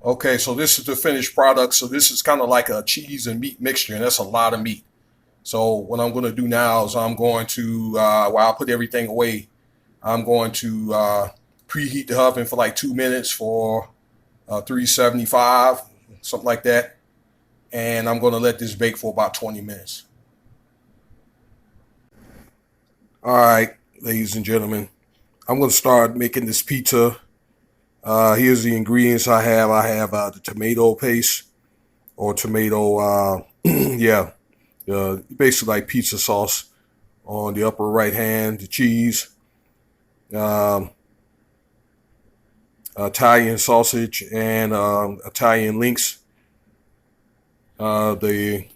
Okay, so this is the finished product. So this is kind of like a cheese and meat mixture, and that's a lot of meat. So what I'm going to do now is I'm going to, while I put everything away, I'm going to preheat the oven for like 2 minutes for 375, something like that. And I'm going to let this bake for about 20 minutes. All right, ladies and gentlemen, I'm going to start making this pizza. Here's the ingredients I have. I have the tomato paste or tomato, yeah, basically like pizza sauce on the upper right hand, the cheese, um, Italian sausage, and Italian links. The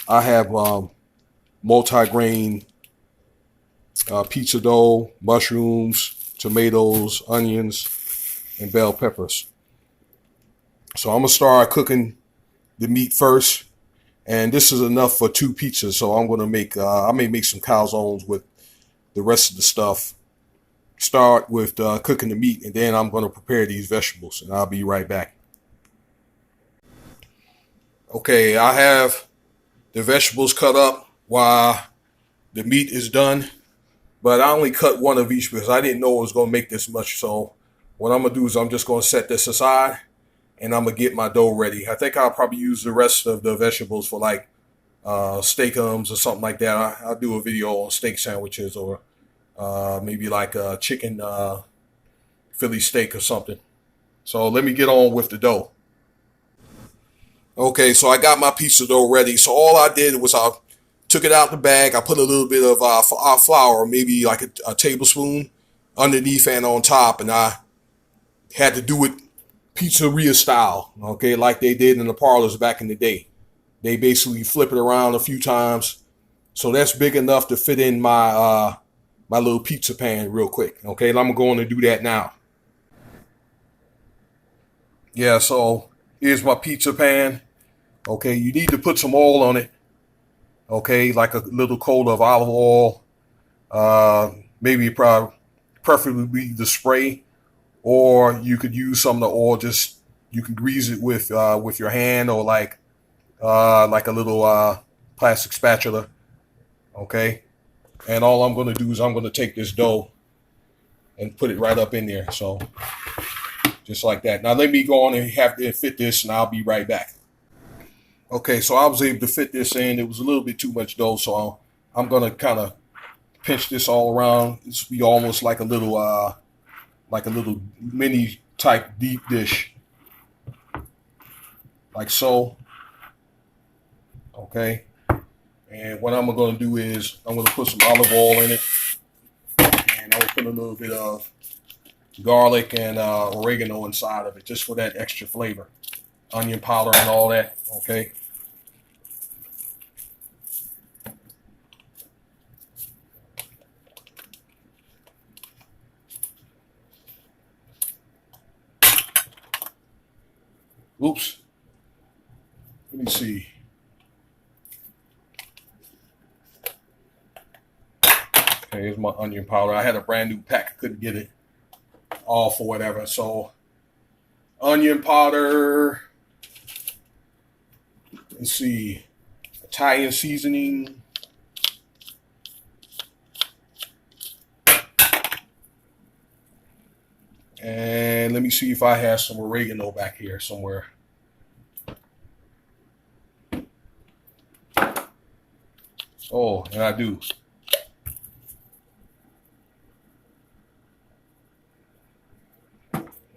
I have multi-grain pizza dough, mushrooms, tomatoes, onions, and bell peppers. So I'm gonna start cooking the meat first, and this is enough for two pizzas. So I'm gonna make I may make some calzones with the rest of the stuff. Start with cooking the meat, and then I'm gonna prepare these vegetables, and I'll be right back. Okay, I have the vegetables cut up while the meat is done, but I only cut one of each because I didn't know it was gonna make this much. So what I'm gonna do is I'm just gonna set this aside, and I'm gonna get my dough ready. I think I'll probably use the rest of the vegetables for like steakums or something like that. I'll do a video on steak sandwiches or maybe like a chicken Philly steak or something. So let me get on with the dough. Okay, so I got my pizza dough ready. So all I did was I took it out the bag. I put a little bit of flour, maybe like a tablespoon, underneath and on top, and I had to do it pizzeria style. Okay, like they did in the parlors back in the day. They basically flip it around a few times, so that's big enough to fit in my little pizza pan real quick. Okay, and I'm going to do that now. Yeah, so here's my pizza pan. Okay, you need to put some oil on it. Okay, like a little coat of olive oil. Maybe probably preferably the spray, or you could use some of the oil. Just you can grease it with your hand or like a little plastic spatula. Okay, and all I'm going to do is I'm going to take this dough and put it right up in there. So just like that. Now let me go on and have to fit this, and I'll be right back. Okay, so I was able to fit this in. It was a little bit too much dough, so I'm gonna kind of pinch this all around. This will be almost like a little mini type deep dish, like so. Okay, and what I'm gonna do is I'm gonna put some olive oil in it, and I'm gonna put a little bit of garlic and oregano inside of it, just for that extra flavor. Onion powder and all that. Okay. Oops. Let me see. Okay, here's my onion powder. I had a brand new pack. I couldn't get it all for whatever. So onion powder. Let's see. Italian seasoning. And let me see if I have some oregano back here somewhere. Oh, and I do.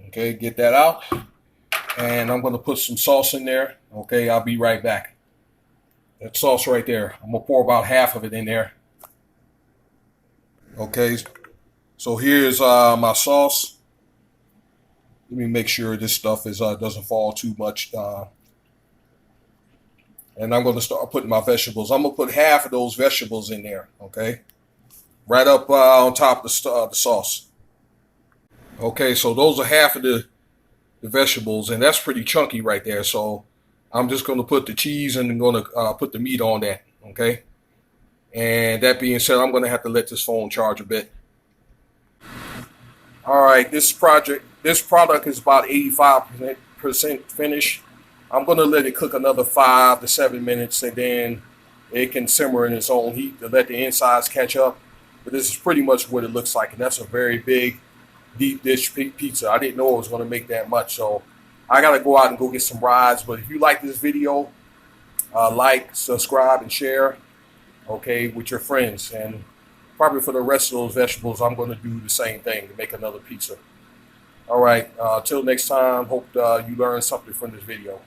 Okay, get that out. And I'm going to put some sauce in there. Okay, I'll be right back. That sauce right there. I'm going to pour about half of it in there. Okay, so here's my sauce. Let me make sure this stuff is doesn't fall too much. And I'm going to start putting my vegetables. I'm going to put half of those vegetables in there. Okay, right up on top of the sauce. Okay, so those are half of the vegetables, and that's pretty chunky right there. So I'm just going to put the cheese and I'm going to put the meat on that. Okay, and that being said, I'm going to have to let this phone charge a bit. All right, this product is about 85% finished. I'm gonna let it cook another 5 to 7 minutes, and then it can simmer in its own heat to let the insides catch up. But this is pretty much what it looks like, and that's a very big, deep dish pizza. I didn't know it was gonna make that much, so I gotta go out and go get some rides. But if you like this video, like, subscribe, and share. Okay, with your friends, and probably for the rest of those vegetables, I'm going to do the same thing to make another pizza. All right. Till next time. Hope you learned something from this video.